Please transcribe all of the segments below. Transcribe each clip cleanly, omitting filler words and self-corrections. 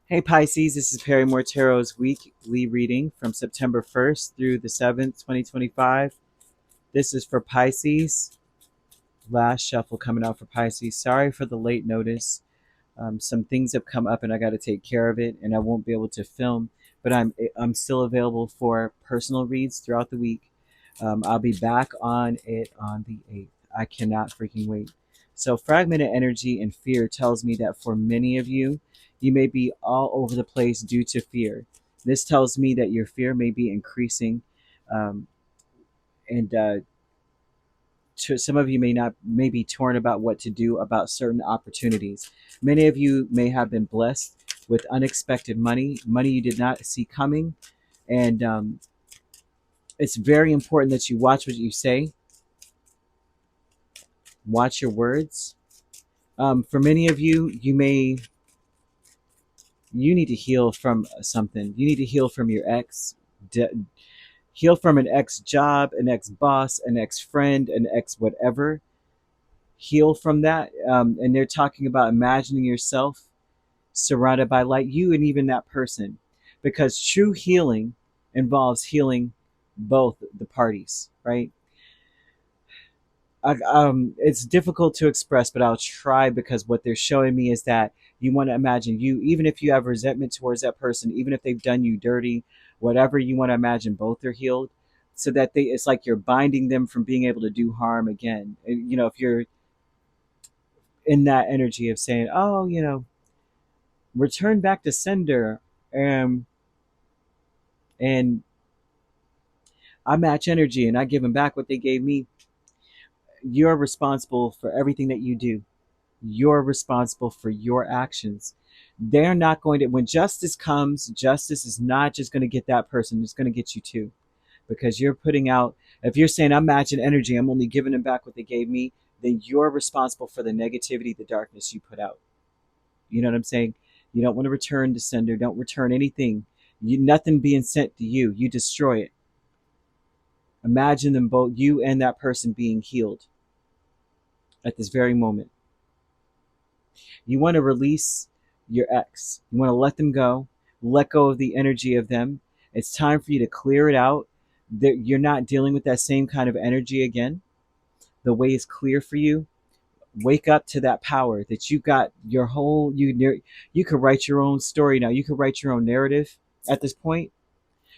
Hey Pisces, this is Perrymore Tarot's weekly reading from September 1st through the 7th, 2025. This is for Pisces. Last shuffle coming out for Pisces. Sorry for the late notice. Some things have come up and I got to take care of it, and I won't be able to film, but I'm still available for personal reads throughout the week. I'll be back on it on the 8th. I cannot freaking wait. So, fragmented energy and fear tells me that for many of you, you may be all over the place due to fear. This tells me that your fear may be increasing, um, and to some of you may be torn about what to do about certain opportunities. Many of you may have been blessed with unexpected money you did not see coming, and it's very important that you watch what you say, watch your words. For many of you, you need to heal from something. You need to heal from your ex, heal from an ex job, an ex boss, an ex friend, an ex whatever. Heal from that. And they're talking about imagining yourself surrounded by light, you and even that person, because true healing involves healing both the parties, right? It's difficult to express, but I'll try, because what they're showing me is that you want to imagine you, even if you have resentment towards that person, even if they've done you dirty, whatever, you want to imagine both are healed, so that it's like you're binding them from being able to do harm again. You know, if you're in that energy of saying, oh, return back to sender, um, and I match energy and I give them back what they gave me, you're responsible for everything that you do. You're responsible for your actions. They're not going to, when justice comes, justice is not just going to get that person, it's going to get you too. Because you're putting out, if you're saying I'm matching energy, I'm only giving them back what they gave me, then you're responsible for the negativity, the darkness you put out. You know what I'm saying? You don't want to return to sender, don't return anything. Nothing being sent to you, you destroy it. Imagine them both, you and that person, being healed at this very moment. You want to release your ex. You want to let them go, let go of the energy of them. It's time for you to clear it out. You're not dealing with that same kind of energy again. The way is clear for you. Wake up to that power that you got. Your whole you could write your own story now. You could write your own narrative at this point.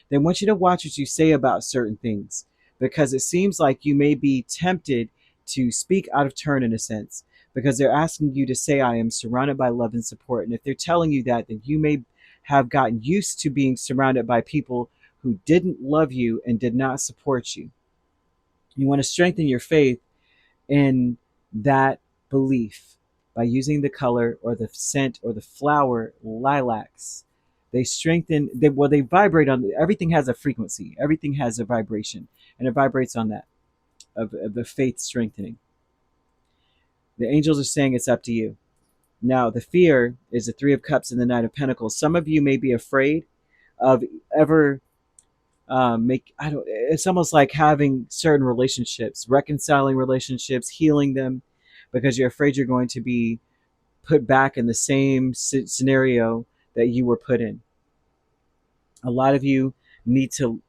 They want you to watch what you say about certain things, because it seems like you may be tempted to speak out of turn, in a sense, because they're asking you to say, I am surrounded by love and support. And if they're telling you that, then you may have gotten used to being surrounded by people who didn't love you and did not support you. You want to strengthen your faith in that belief by using the color or the scent or the flower lilacs. They strengthen, they vibrate on, everything has a frequency, everything has a vibration, and it vibrates on that, of the faith strengthening. The angels are saying it's up to you. Now, the fear is the Three of Cups and the Knight of Pentacles. Some of you may be afraid of ever I don't, it's almost like having certain relationships, reconciling relationships, healing them, because you're afraid you're going to be put back in the same scenario that you were put in. A lot of you need to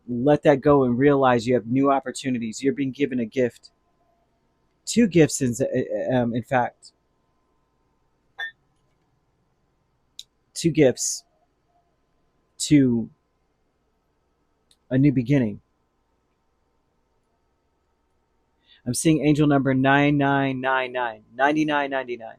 let that go and realize you have new opportunities. You're being given a gift, two gifts, in fact, two gifts to a new beginning. I'm seeing angel number 9999, 9999.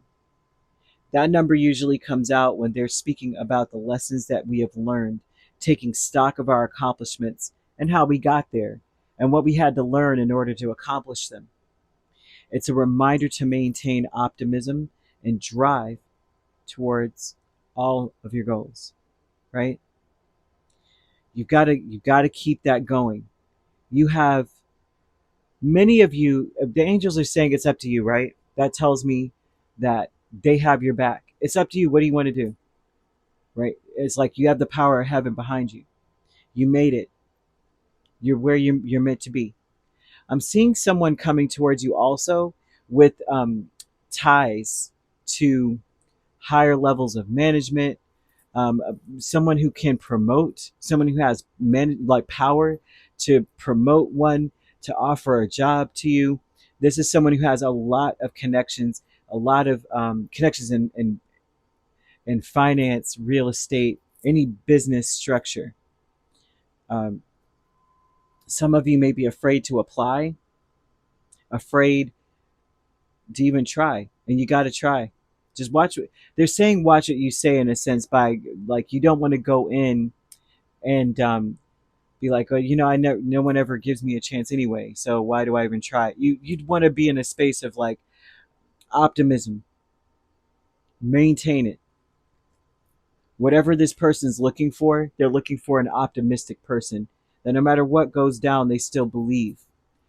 That number usually comes out when they're speaking about the lessons that we have learned, taking stock of our accomplishments and how we got there and what we had to learn in order to accomplish them. It's a reminder to maintain optimism and drive towards all of your goals, right? You've got to keep that going. You have, many of you, the angels are saying it's up to you, right? That tells me that they have your back. It's up to you. What do you want to do? Right? It's like you have the power of heaven behind you. You made it. You're where you're meant to be. I'm seeing someone coming towards you also with ties to higher levels of management, um, someone who can promote, someone who has like power to promote one, to offer a job to you. This is someone who has a lot of connections, a lot of connections in finance, real estate, any business structure. Um, some of you may be afraid to apply, afraid to even try, and you got to try. Just watch what they're saying. Watch what you say, in a sense, by like you don't want to go in and be like, oh, I never, no one ever gives me a chance anyway, so why do I even try? You'd want to be in a space of like optimism, maintain it. Whatever this person's looking for, they're looking for an optimistic person that no matter what goes down, they still believe.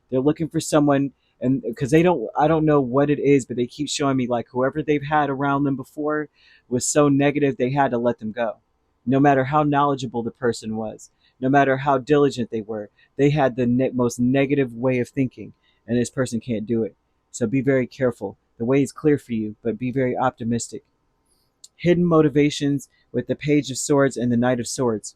They're looking for someone, and because I don't know what it is, but they keep showing me like whoever they've had around them before was so negative they had to let them go. No matter how knowledgeable the person was, no matter how diligent they were, they had the most negative way of thinking, and this person can't do it. So be very careful. The way is clear for you, but be very optimistic. Hidden motivations with the Page of Swords and the Knight of Swords.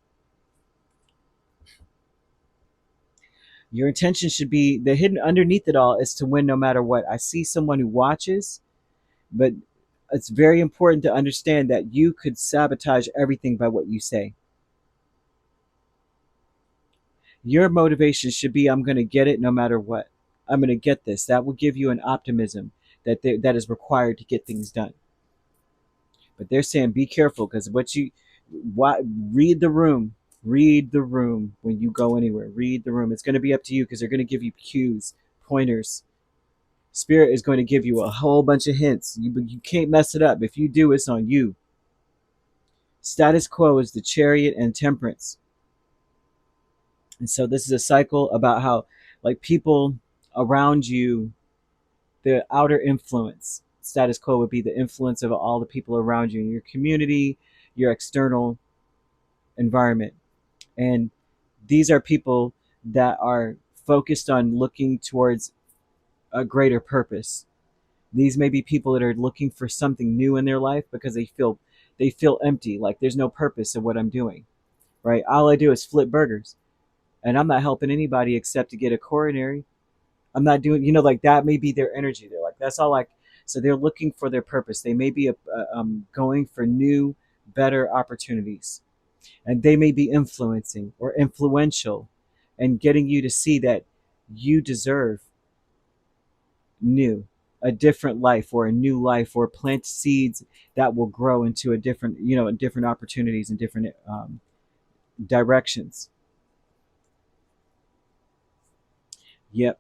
Your intention should be, the hidden underneath it all is to win no matter what. I see someone who watches, but it's very important to understand that you could sabotage everything by what you say. Your motivation should be, I'm going to get it no matter what. I'm going to get this. That will give you an optimism that is required to get things done. But they're saying be careful, because read the room. Read the room when you go anywhere. Read the room. It's going to be up to you, because they're going to give you cues, pointers. Spirit is going to give you a whole bunch of hints. You can't mess it up. If you do, it's on you. Status quo is the Chariot and Temperance. And so this is a cycle about how, like, people around you, the outer influence. Status quo would be the influence of all the people around you in your community, your external environment. And these are people that are focused on looking towards a greater purpose. These may be people that are looking for something new in their life because they feel empty, like there's no purpose of what I'm doing. Right? All I do is flip burgers, and I'm not helping anybody except to get a coronary. I'm not doing, like that may be their energy. They're like, that's all like, so they're looking for their purpose. They may be going for new, better opportunities, and they may be influencing or influential and getting you to see that you deserve new, a different life, or a new life, or plant seeds that will grow into a different, different opportunities and different directions. Yep,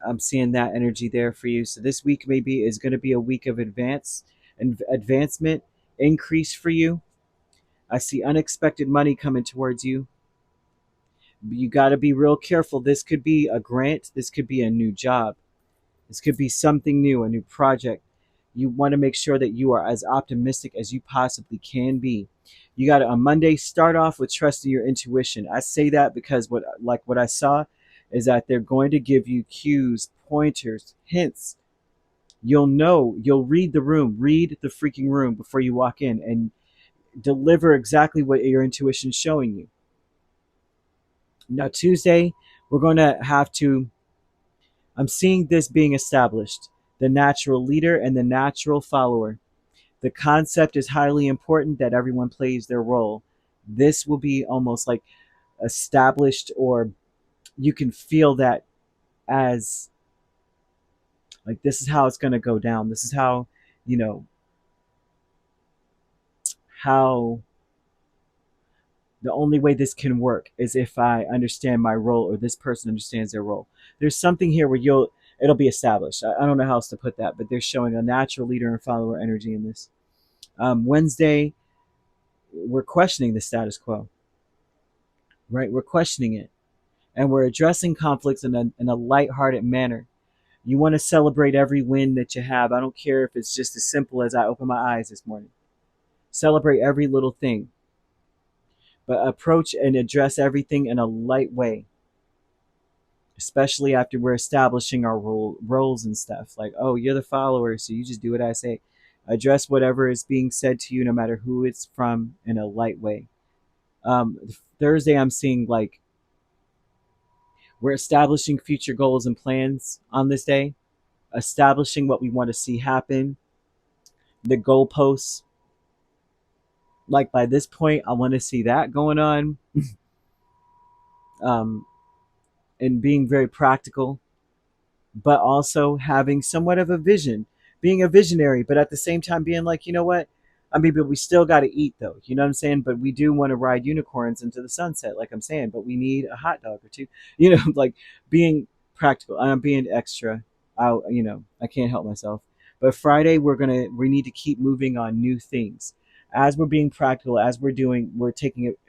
I'm seeing that energy there for you. So this week maybe is going to be a week of advancement, increase for you. I see unexpected money coming towards you. You got to be real careful. This could be a grant. This could be a new job. This could be something new, a new project. You want to make sure that you are as optimistic as you possibly can be. You got to, on Monday, start off with trusting your intuition. I say that because what I saw is that they're going to give you cues, pointers, hints. You'll read the room, read the freaking room before you walk in, and deliver exactly what your intuition is showing you. Now, Tuesday, we're going to have to, I'm seeing this being established, the natural leader and the natural follower. The concept is highly important that everyone plays their role. This will be almost like established, or you can feel that as like this is how it's going to go down. This is how, you know, how the only way this can work is if I understand my role, or this person understands their role. There's something here where it'll be established. I don't know how else to put that, but they're showing a natural leader and follower energy in this. Wednesday, we're questioning the status quo, right? We're questioning it, and we're addressing conflicts in a lighthearted manner. You want to celebrate every win that you have. I don't care if it's just as simple as I opened my eyes this morning. Celebrate every little thing, but approach and address everything in a light way, especially after we're establishing our roles and stuff. Like, oh, you're the follower, so you just do what I say. Address whatever is being said to you, no matter who it's from, in a light way. Thursday, I'm seeing like we're establishing future goals and plans on this day, establishing what we want to see happen, the goalposts. Like by this point, I want to see that going on, um, and being very practical, but also having somewhat of a vision, being a visionary, but at the same time being like, you know what? I mean, but we still got to eat though. You know what I'm saying? But we do want to ride unicorns into the sunset, like I'm saying, but we need a hot dog or two, like being practical. I'm being extra. I can't help myself. But Friday, we need to keep moving on new things. As we're being practical, as we're taking it,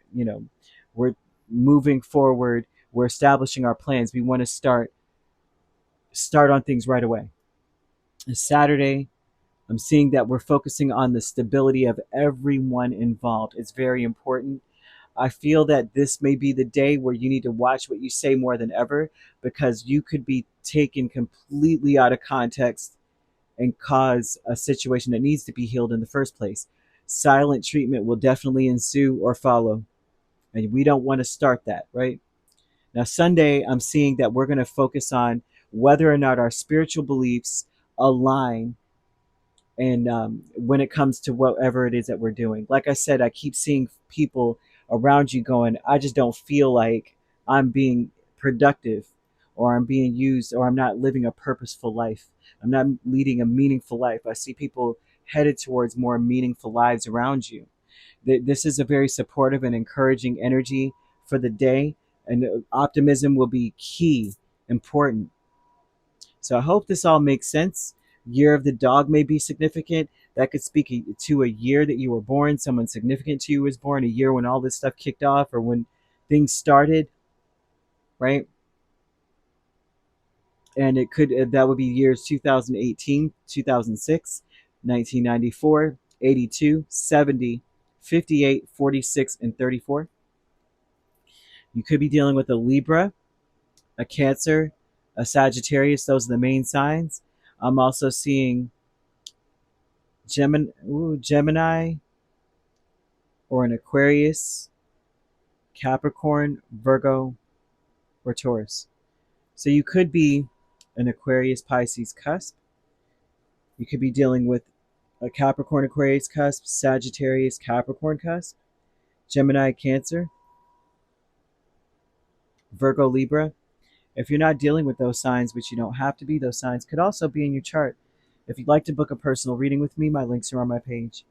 we're moving forward, we're establishing our plans. We want to start on things right away. Saturday, I'm seeing that we're focusing on the stability of everyone involved. It's very important. I feel that this may be the day where you need to watch what you say more than ever, because you could be taken completely out of context and cause a situation that needs to be healed in the first place. Silent treatment will definitely ensue or follow, and we don't want to start that, right? Now, Sunday, I'm seeing that we're going to focus on whether or not our spiritual beliefs align, and when it comes to whatever it is that we're doing. Like I said, I keep seeing people around you going, I just don't feel like I'm being productive, or I'm being used, or I'm not living a purposeful life. I'm not leading a meaningful life. I see people headed towards more meaningful lives around you. This is a very supportive and encouraging energy for the day, and optimism will be key, important. So I hope this all makes sense. Year of the dog may be significant. That could speak to a year that you were born. Someone significant to you was born, a year when all this stuff kicked off, or when things started, right? And it could that would be years 2018, 2006, 1994, 82, 70, 58, 46, and 34. You could be dealing with a Libra, a Cancer, a Sagittarius. Those are the main signs. I'm also seeing Gemini, or an Aquarius, Capricorn, Virgo, or Taurus. So you could be an Aquarius Pisces cusp. You could be dealing with a Capricorn Aquarius cusp, Sagittarius Capricorn cusp, Gemini Cancer, Virgo Libra. If you're not dealing with those signs, which you don't have to be, those signs could also be in your chart. If you'd like to book a personal reading with me, my links are on my page.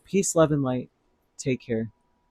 Peace, love, and light. Take care.